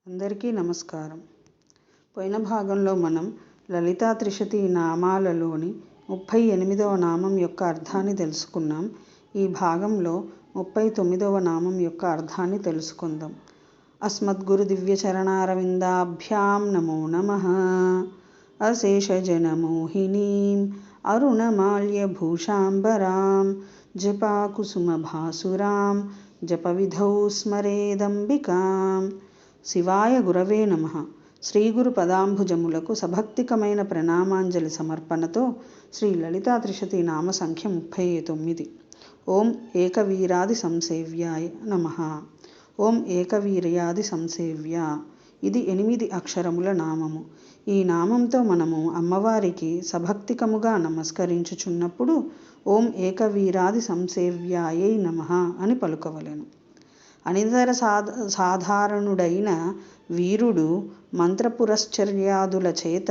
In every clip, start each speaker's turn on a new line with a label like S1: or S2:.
S1: అందరికీ నమస్కారం. పోయిన భాగంలో మనం లలితా త్రిశతి నామాలలోని 38వ నామం యొక్క అర్థాన్ని తెలుసుకున్నాం. ఈ భాగంలో 39వ నామం యొక్క అర్థాన్ని తెలుసుకుందాం. అస్మద్గురు దివ్యచరణారవిందాభ్యాం నమో నమః. అశేషజనమోహినీం అరుణమాల్యభూషాంబరాం జపాకుసుమభాసురాం జపవిధౌ స్మరేదంబికాం. శివాయ గురవే నమః. శ్రీగురు పదాంభుజములకు సభక్తికమైన ప్రణామాంజలి సమర్పణతో శ్రీ లలితా త్రిశతి నామ సంఖ్య 39. ఓం ఏకవీరాది సంసేవ్యాయ నమః. ఓం ఏకవీర్యాది సంసేవ్య. ఇది 8 అక్షరముల నామము. ఈ నామంతో మనము అమ్మవారికి సభక్తికముగా నమస్కరించుచున్నప్పుడు ఓం ఏకవీరాది సంసేవ్యాయై నమః అని పలుకవలెను. అనితర సాధారణుడైన వీరుడు మంత్రపురశ్చర్యాదుల చేత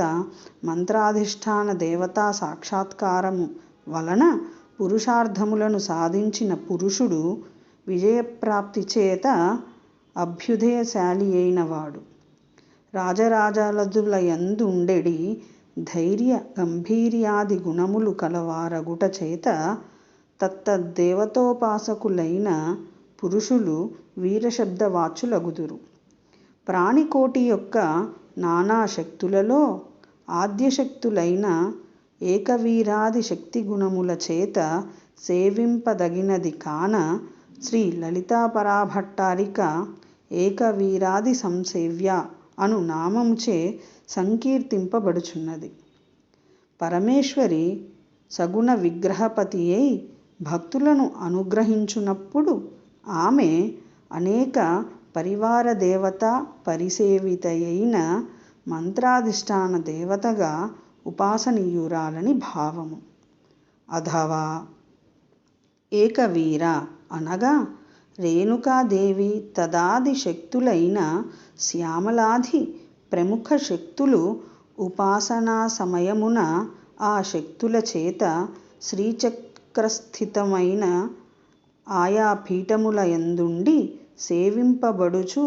S1: మంత్రాధిష్టాన దేవతా సాక్షాత్కారము వలన పురుషార్థములను సాధించిన పురుషుడు విజయప్రాప్తి చేత అభ్యుదయశాలి అయినవాడు. రాజరాజాదులయందుండెడి ధైర్య గంభీర్యాది గుణములు కలవారగుట చేత తత్తద్దేవతోపాసకులైన పురుషులు వీరశబ్దవాచ్యులగుదురు. ప్రాణికోటి యొక్క నానా శక్తులలో ఆద్యశక్తులైన ఏకవీరాది శక్తి గుణముల చేత సేవింపదగినది కాన శ్రీ లలితా పరాభట్టారిక ఏకవీరాది సంసేవ్య అను నామముచే సంకీర్తింపబడుచున్నది. పరమేశ్వరి సగుణ విగ్రహపతి అయి భక్తులను అనుగ్రహించునప్పుడు ఆమె అనేక పరివార దేవత పరిసేవితయైన మంత్రాధిష్టాన దేవతగా ఉపాసనీయురాలని భావము. అథవా ఏకవీర అనగా రేణుకాదేవి తదాది శక్తులైన శ్యామలాది ప్రముఖ శక్తులు ఉపాసనా సమయమున ఆ శక్తుల చేత శ్రీచక్రస్థితమైన ఆయా పీఠములయందుండి సేవింపబడుచు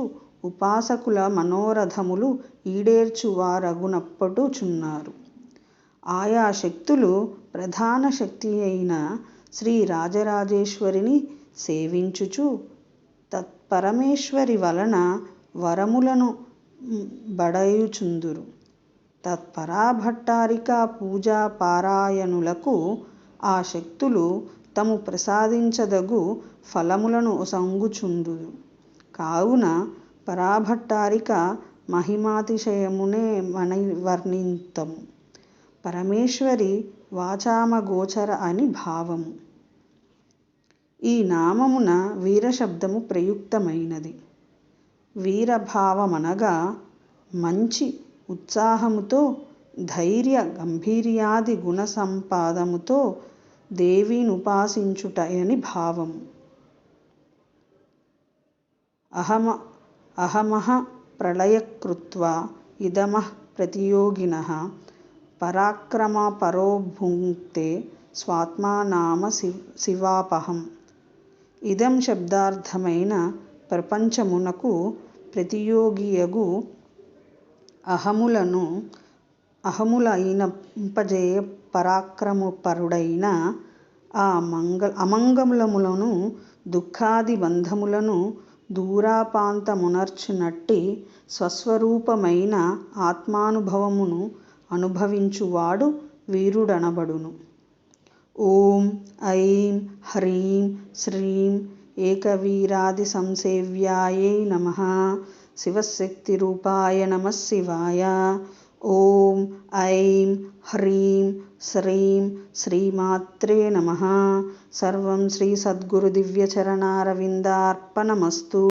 S1: ఉపాసకుల మనోరథములు ఈడేర్చువారగునప్పుడుచున్నారు. ఆయా శక్తులు ప్రధాన శక్తి అయిన శ్రీ రాజరాజేశ్వరిని సేవించుచు తత్పరమేశ్వరి వలన వరములను బడయుచుందురు. తత్పరాభట్టారిక పూజా పారాయణులకు ఆ శక్తులు తము ప్రసాదించదగు ఫలములను ఒసంగుచుందురు. కావున పరాభట్టారిక మహిమాతిశయమునే వర్ణింతము. పరమేశ్వరి వాచామగోచర అని భావము. ఈ నామమున వీరశబ్దము ప్రయుక్తమైనది. వీరభావమనగా మంచి ఉత్సాహముతో ధైర్య గంభీర్యాది గుణ సంపాదముతో దేవినుపాసించుటయని భావము. అహమహ ప్రళయకృత్వా ఇదమః ప్రతియోగినః పరాక్రమపరో భుంక్తే స్వాత్మానామ శివాపహం. ఇదం శబ్దార్థమైన ప్రపంచమునకు ప్రతియోగియగు అహములైనంపజేయ పరాక్రమపరుడైన ఆ అమంగళములను దుఃఖాది బంధములను దూరాపాంతమునర్చునట్టి స్వస్వరూపమైన ఆత్మానుభవమును అనుభవించువాడు వీరుడనబడును. ఓం ఐం హ్రీం శ్రీం ఏకవీరాది సంసేవ్యాయై నమః. శివశక్తిరూపాయ నమః శివాయ. ఓం ఐం హ్రీం శ్రీం శ్రీమాత్రే నమః. సర్వం శ్రీ సద్గురు దివ్యచరణారవిందార్పణమస్తు.